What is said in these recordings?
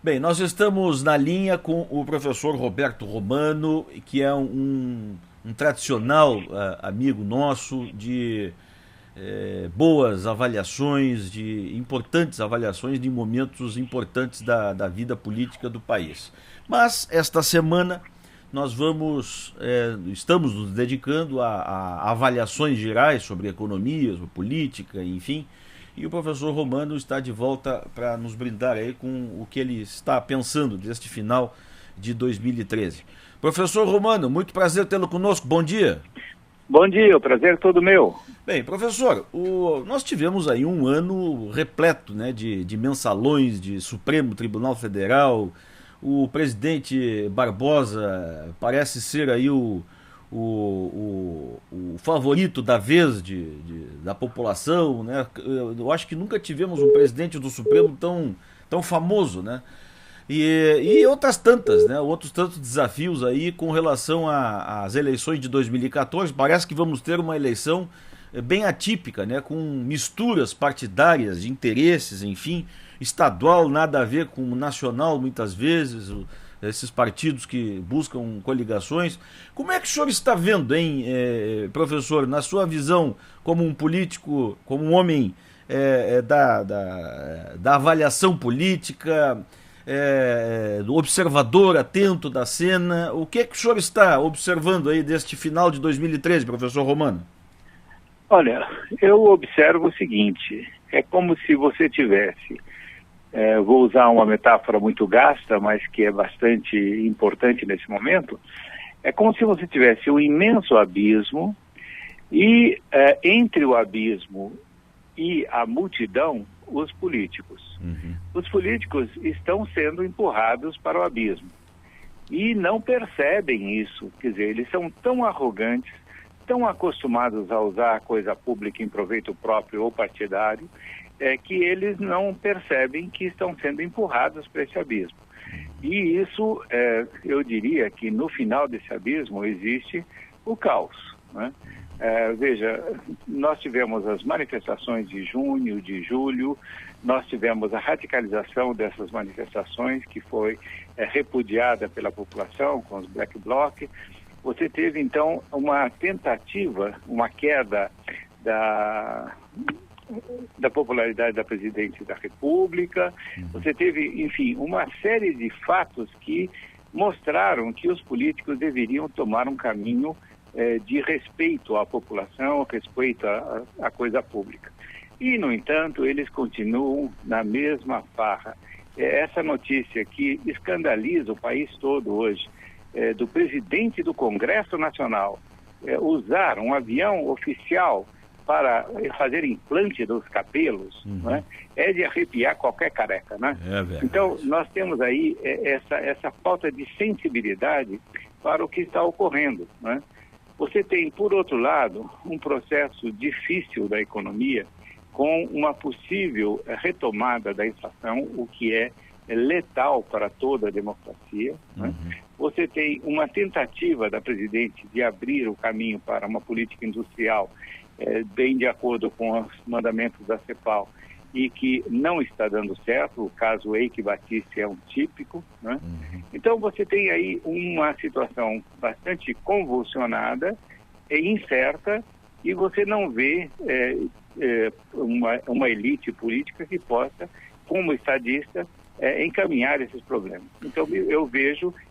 Bem, nós estamos na linha com o professor Roberto Romano, que é um tradicional amigo nosso de boas avaliações, de importantes avaliações de momentos importantes da vida política do país. Mas esta semana nós estamos nos dedicando a avaliações gerais sobre economia, sobre política, enfim. E o professor Romano está de volta para nos brindar aí com o que ele está pensando deste final de 2013. Professor Romano, muito prazer tê-lo conosco. Bom dia. Bom dia, o prazer é todo meu. Bem, professor, nós tivemos aí um ano repleto, né, de mensalões de Supremo Tribunal Federal. O presidente Barbosa parece ser aí o favorito da vez da população, né? Eu acho que nunca tivemos um presidente do Supremo tão famoso, né? E outras tantas, né? Outros tantos desafios aí com relação às eleições de 2014. Parece que vamos ter uma eleição bem atípica, né? Com misturas partidárias, de interesses, enfim, estadual, nada a ver com nacional muitas vezes, esses partidos que buscam coligações. Como é que o senhor está vendo, hein, professor, na sua visão como um político, como um homem da avaliação política, do observador atento da cena, o que é que o senhor está observando aí deste final de 2013, professor Romano? Olha, eu observo o seguinte, é como se você tivesse, vou usar uma metáfora muito gasta, mas que é bastante importante nesse momento, é como se você tivesse um imenso abismo e entre o abismo e a multidão, os políticos. Uhum. Os políticos estão sendo empurrados para o abismo e não percebem isso, quer dizer, eles são tão arrogantes, tão acostumados a usar a coisa pública em proveito próprio ou partidário, que eles não percebem que estão sendo empurrados para esse abismo. E isso, eu diria que no final desse abismo existe o caos, né? Veja, nós tivemos as manifestações de junho, de julho, nós tivemos a radicalização dessas manifestações que foi repudiada pela população com os Black Bloc. Você teve, então, uma tentativa, uma queda da popularidade da presidente da República. Você teve, enfim, uma série de fatos que mostraram que os políticos deveriam tomar um caminho de respeito à população, respeito à coisa pública. E, no entanto, eles continuam na mesma farra. Essa notícia que escandaliza o país todo hoje, do presidente do Congresso Nacional usar um avião oficial para fazer implante dos cabelos, né, é de arrepiar qualquer careca, né? Então, nós temos aí essa falta de sensibilidade para o que está ocorrendo, né? Você tem, por outro lado, um processo difícil da economia com uma possível retomada da inflação, o que é letal para toda a democracia, né? Você tem uma tentativa da presidente de abrir o caminho para uma política industrial bem de acordo com os mandamentos da CEPAL e que não está dando certo. O caso Eike Batiste é um típico, né? Então você tem aí uma situação bastante convulsionada e incerta, e você não vê uma elite política que possa, como estadista, encaminhar esses problemas. Então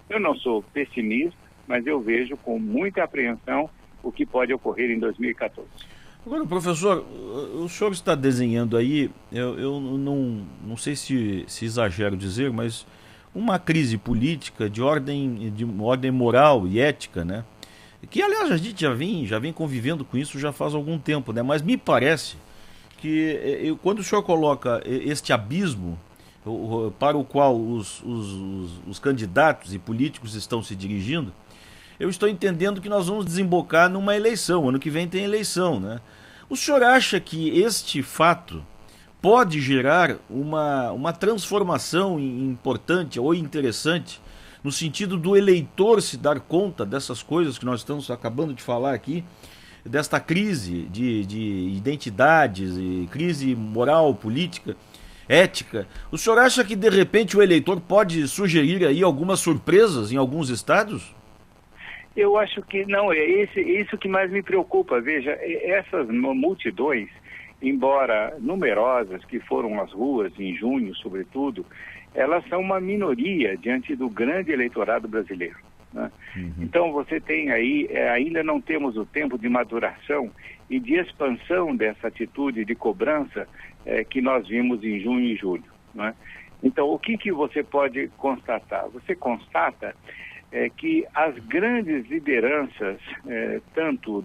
eu não sou pessimista, mas eu vejo com muita apreensão o que pode ocorrer em 2014. Agora, professor, o senhor está desenhando aí, eu não sei se exagero dizer, mas uma crise política de ordem moral e ética, né? Que, aliás, a gente já vem convivendo com isso já faz algum tempo, né? Mas me parece que quando o senhor coloca este abismo para o qual os candidatos e políticos estão se dirigindo, eu estou entendendo que nós vamos desembocar numa eleição. Ano que vem tem eleição, né? O senhor acha que este fato pode gerar uma transformação importante ou interessante no sentido do eleitor se dar conta dessas coisas que nós estamos acabando de falar aqui, desta crise de identidades e crise moral, política? ética. O senhor acha que de repente o eleitor pode sugerir aí algumas surpresas em alguns estados? Eu acho que não, isso que mais me preocupa. Veja, essas multidões, embora numerosas, que foram às ruas em junho, sobretudo, elas são uma minoria diante do grande eleitorado brasileiro, né? Então você tem aí, ainda não temos o tempo de maturação e de expansão dessa atitude de cobrança que nós vimos em junho e julho, né? Então o que você pode constatar? Você constata que as grandes lideranças, tanto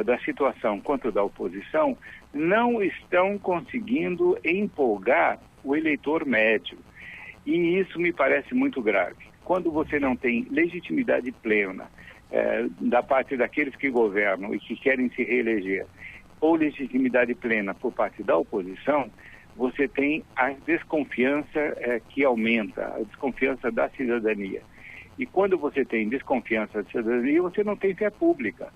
da situação quanto da oposição, não estão conseguindo empolgar o eleitor médio. E isso me parece muito grave. Quando você não tem legitimidade plena da parte daqueles que governam e que querem se reeleger, ou legitimidade plena por parte da oposição, você tem a desconfiança que aumenta, a desconfiança da cidadania. E quando você tem desconfiança da cidadania, você não tem fé pública.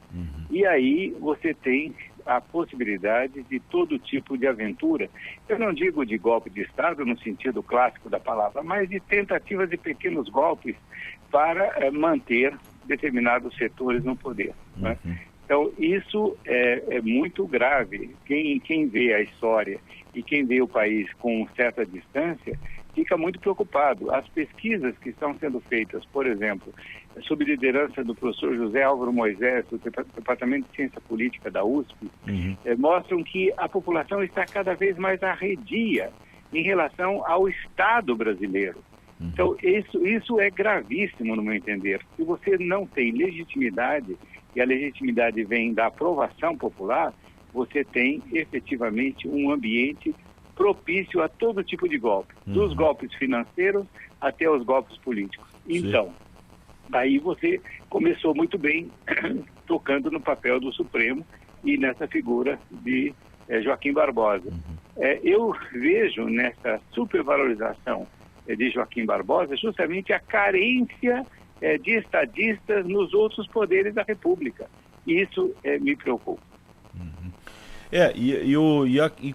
E aí você tem a possibilidade de todo tipo de aventura. Eu não digo de golpe de Estado no sentido clássico da palavra, mas de tentativas de pequenos golpes para manter determinados setores no poder, né? Então, isso é muito grave. Quem vê a história e quem vê o país com certa distância fica muito preocupado. As pesquisas que estão sendo feitas, por exemplo, sob liderança do professor José Álvaro Moisés, do Departamento de Ciência Política da USP, mostram que a população está cada vez mais arredia em relação ao Estado brasileiro. Então, isso é gravíssimo, no meu entender. Se você não tem legitimidade, e a legitimidade vem da aprovação popular, você tem efetivamente um ambiente propício a todo tipo de golpe, dos golpes financeiros até os golpes políticos. Então, aí você começou muito bem tocando no papel do Supremo e nessa figura de Joaquim Barbosa. Eu vejo nessa supervalorização de Joaquim Barbosa justamente a carência de estadistas nos outros poderes da República. Isso me preocupa.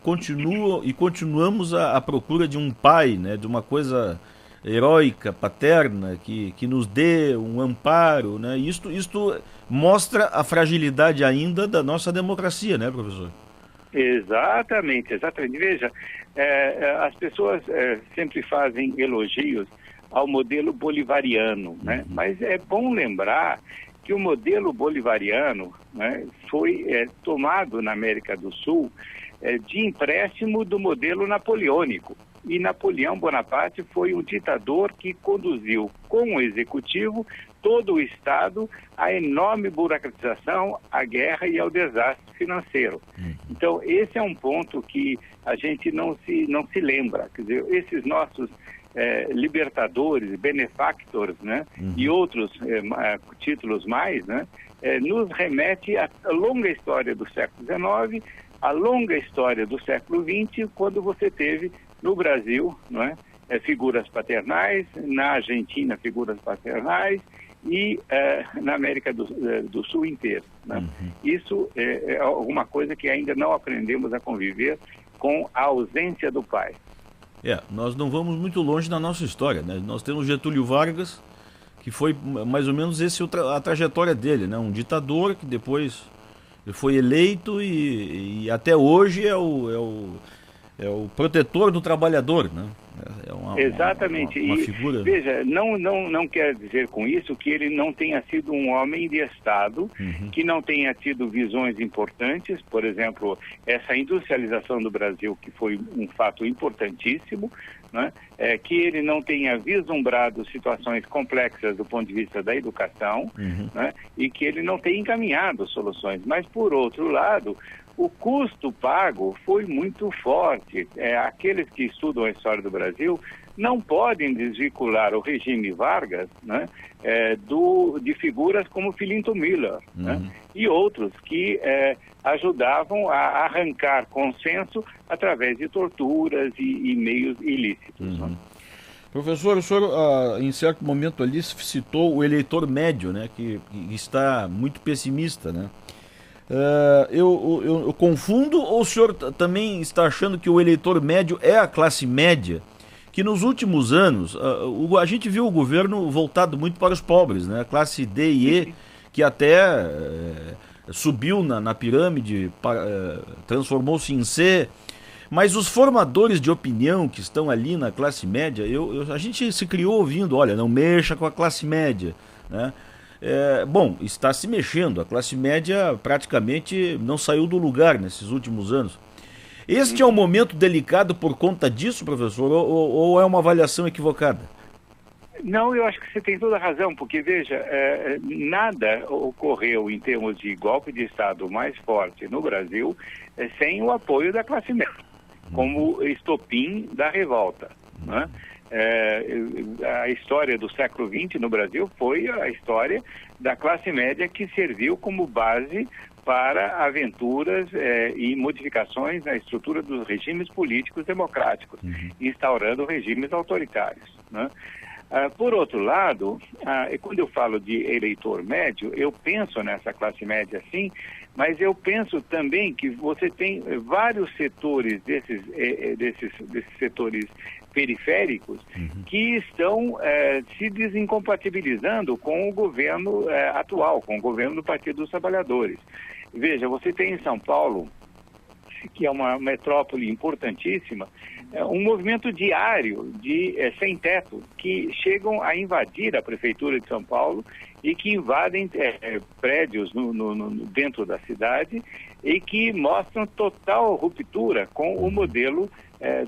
Continuamos à procura de um pai, né, de uma coisa heróica, paterna, que nos dê um amparo, né? Isto mostra a fragilidade ainda da nossa democracia, né, professor? Exatamente. Veja, as pessoas sempre fazem elogios ao modelo bolivariano, né? Mas é bom lembrar que o modelo bolivariano, né, foi tomado na América do Sul de empréstimo do modelo napoleônico. E Napoleão Bonaparte foi um ditador que conduziu com o executivo todo o Estado à enorme burocratização, à guerra e ao desastre financeiro. Então, esse é um ponto que a gente não se lembra. Quer dizer, esses nossos libertadores, benefactors, né, e outros títulos mais, né, nos remete à longa história do século XIX, à longa história do século XX, quando você teve no Brasil, não é, figuras paternais, na Argentina figuras paternais e na América do Sul inteira, né? Isso é alguma coisa que ainda não aprendemos a conviver com a ausência do pai. Nós não vamos muito longe da nossa história, né? Nós temos Getúlio Vargas, que foi mais ou menos a trajetória dele, né? Um ditador que depois foi eleito e até hoje é o protetor do trabalhador, né? Exatamente. Uma figura... Veja, não quer dizer com isso que ele não tenha sido um homem de Estado, que não tenha tido visões importantes, por exemplo, essa industrialização do Brasil, que foi um fato importantíssimo, né? Que ele não tenha vislumbrado situações complexas do ponto de vista da educação, né? E que ele não tenha encaminhado soluções. Mas, por outro lado, o custo pago foi muito forte. Aqueles que estudam a história do Brasil não podem desvincular o regime Vargas, né, de figuras como Filinto Miller, né, e outros que ajudavam a arrancar consenso através de torturas e meios ilícitos. Né? Professor, o senhor em certo momento ali citou o eleitor médio, né, que está muito pessimista, né? Eu confundo, ou o senhor também está achando que o eleitor médio é a classe média? Que nos últimos anos, a gente viu o governo voltado muito para os pobres, né? A classe D e E, que até subiu na pirâmide, transformou-se em C. Mas os formadores de opinião que estão ali na classe média, a gente se criou ouvindo, olha, não mexa com a classe média, né? Bom, está se mexendo, a classe média praticamente não saiu do lugar nesses últimos anos. Este é um momento delicado por conta disso, professor, ou é uma avaliação equivocada? Não, eu acho que você tem toda a razão, porque, veja, nada ocorreu em termos de golpe de Estado mais forte no Brasil sem o apoio da classe média, como estopim da revolta, né? A história do século XX no Brasil foi a história da classe média que serviu como base para aventuras e modificações na estrutura dos regimes políticos democráticos, instaurando regimes autoritários, né? Por outro lado, quando eu falo de eleitor médio, eu penso nessa classe média sim, mas eu penso também que você tem vários setores desses setores periféricos que estão se desincompatibilizando com o governo atual, com o governo do Partido dos Trabalhadores. Veja, você tem em São Paulo, que é uma metrópole importantíssima, um movimento diário de sem-teto que chegam a invadir a Prefeitura de São Paulo e que invadem prédios dentro da cidade e que mostram total ruptura com o modelo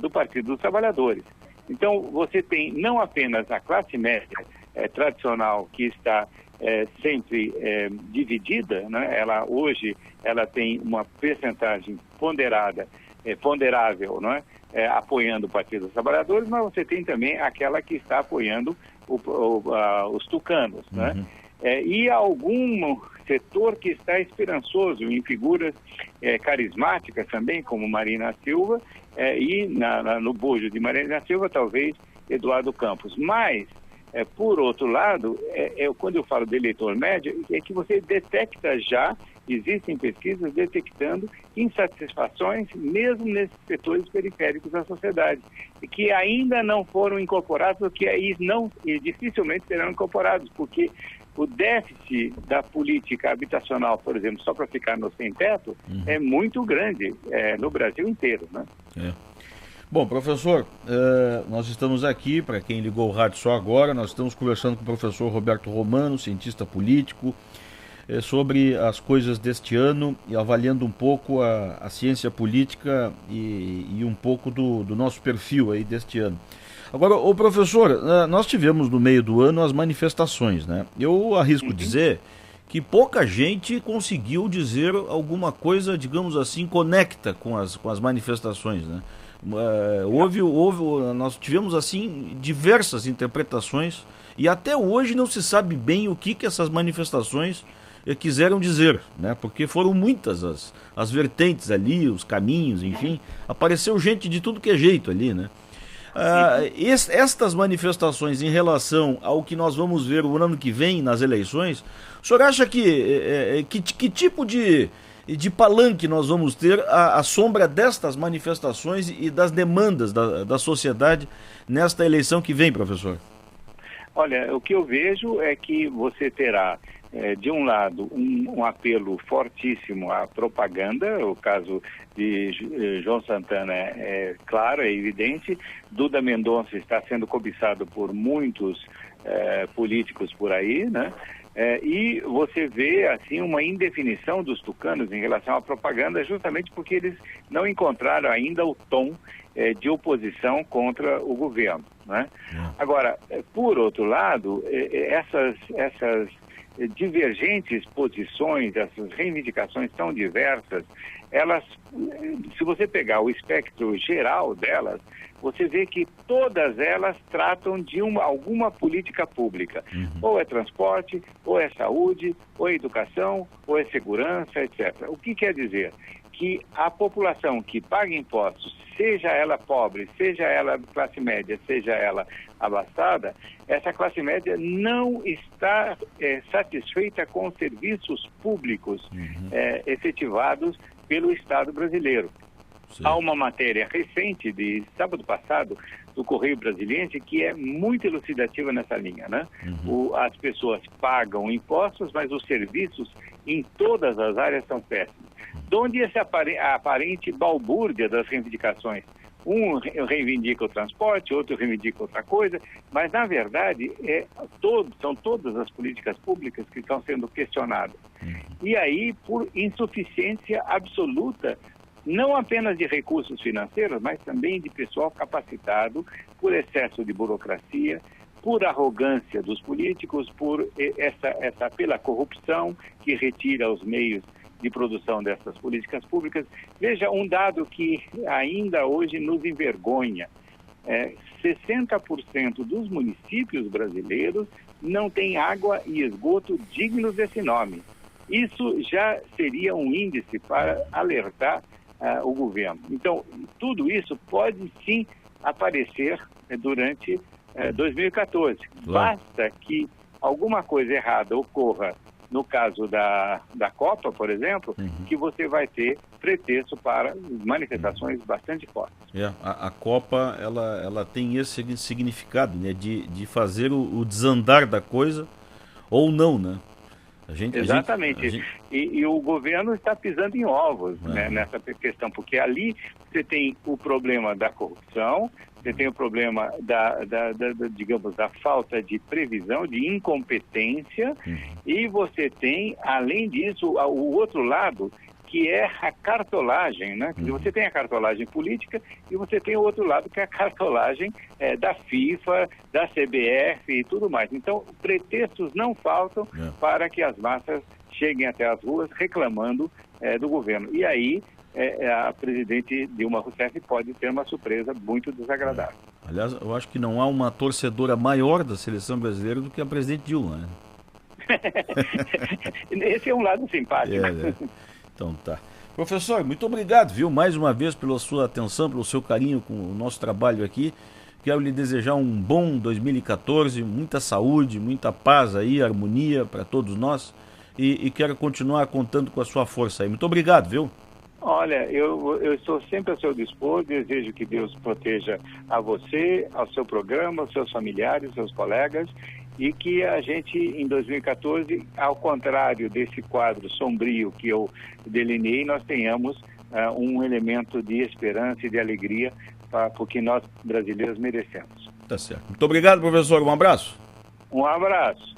do Partido dos Trabalhadores. Então, você tem não apenas a classe média tradicional que está sempre dividida, né? Hoje ela tem uma percentagem ponderável, não é? Apoiando o Partido dos Trabalhadores, mas você tem também aquela que está apoiando os tucanos, né? E algum setor que está esperançoso em figuras carismáticas também, como Marina Silva, e no bojo de Marina Silva, talvez Eduardo Campos. Mas, por outro lado, quando eu falo de eleitor médio, é que você detecta já, existem pesquisas detectando insatisfações mesmo nesses setores periféricos da sociedade, que ainda não foram incorporados, ou que aí dificilmente serão incorporados, porque o déficit da política habitacional, por exemplo, só para ficar no sem-teto, é muito grande no Brasil inteiro, né? Bom, professor, nós estamos aqui, para quem ligou o rádio só agora, nós estamos conversando com o professor Roberto Romano, cientista político, sobre as coisas deste ano e avaliando um pouco a ciência política e um pouco do nosso perfil aí deste ano. Agora, ô professor, nós tivemos no meio do ano as manifestações, né? Eu arrisco dizer que pouca gente conseguiu dizer alguma coisa, digamos assim, conecta com as manifestações, né? Nós tivemos assim diversas interpretações e até hoje não se sabe bem o que essas manifestações quiseram dizer, né? Porque foram muitas as vertentes ali, os caminhos, enfim, apareceu gente de tudo que é jeito ali, né? Estas manifestações em relação ao que nós vamos ver o ano que vem nas eleições, o senhor acha que tipo de palanque nós vamos ter à sombra destas manifestações e das demandas da sociedade nesta eleição que vem, professor? Olha, o que eu vejo é que você terá, de um lado, um apelo fortíssimo à propaganda. O caso de João Santana é claro, é evidente. Duda Mendonça está sendo cobiçado por muitos políticos por aí, né? E você vê, assim, uma indefinição dos tucanos em relação à propaganda, justamente porque eles não encontraram ainda o tom de oposição contra o governo, né? Agora, por outro lado, essas divergentes posições, essas reivindicações tão diversas, elas, se você pegar o espectro geral delas, você vê que todas elas tratam de alguma política pública. Ou é transporte, ou é saúde, ou é educação, ou é segurança, etc. O que quer dizer? que a população que paga impostos, seja ela pobre, seja ela classe média, seja ela abastada, essa classe média não está satisfeita com os serviços públicos efetivados pelo Estado brasileiro. Sim. Há uma matéria recente, de sábado passado, do Correio Brasiliense, que é muito elucidativa nessa linha, né? As pessoas pagam impostos, mas os serviços em todas as áreas são péssimos. De onde essa aparente balbúrdia das reivindicações? Um reivindica o transporte, outro reivindica outra coisa, mas, na verdade, são todas as políticas públicas que estão sendo questionadas. E aí, por insuficiência absoluta, não apenas de recursos financeiros, mas também de pessoal capacitado, por excesso de burocracia, por arrogância dos políticos, pela corrupção que retira os meios de produção dessas políticas públicas. Veja, um dado que ainda hoje nos envergonha: 60% dos municípios brasileiros não têm água e esgoto dignos desse nome. Isso já seria um índice para alertar o governo. Então, tudo isso pode sim aparecer durante 2014. Claro. Basta que alguma coisa errada ocorra no caso da Copa, por exemplo, que você vai ter pretexto para manifestações bastante fortes. A Copa, ela tem esse significado, né, de fazer o desandar da coisa ou não, né? Exatamente. E o governo está pisando em ovos, né, nessa questão, porque ali você tem o problema da corrupção, você tem o problema digamos, da falta de previsão, de incompetência, e você tem, além disso, o outro lado, que é a cartolagem, né? Você tem a cartolagem política e você tem o outro lado, que é a cartolagem da FIFA, da CBF e tudo mais. Então, pretextos não faltam para que as massas cheguem até as ruas reclamando do governo. E aí, a presidente Dilma Rousseff pode ter uma surpresa muito desagradável. Aliás, eu acho que não há uma torcedora maior da seleção brasileira do que a presidente Dilma, né? Esse é um lado simpático. Então tá. Professor, muito obrigado, viu, mais uma vez pela sua atenção, pelo seu carinho com o nosso trabalho aqui. Quero lhe desejar um bom 2014, muita saúde, muita paz aí, harmonia para todos nós, e quero continuar contando com a sua força aí. Muito obrigado, viu? Olha, eu estou sempre a seu dispor, desejo que Deus proteja a você, ao seu programa, aos seus familiares, seus colegas, e que a gente, em 2014, ao contrário desse quadro sombrio que eu delineei, nós tenhamos um elemento de esperança e de alegria, porque nós brasileiros merecemos. Tá certo. Muito obrigado, professor. Um abraço. Um abraço.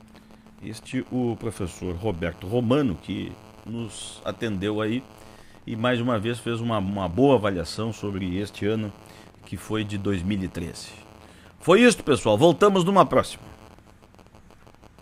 O professor Roberto Romano, que nos atendeu aí e mais uma vez fez uma boa avaliação sobre este ano que foi de 2013. Foi isso, pessoal. Voltamos numa próxima.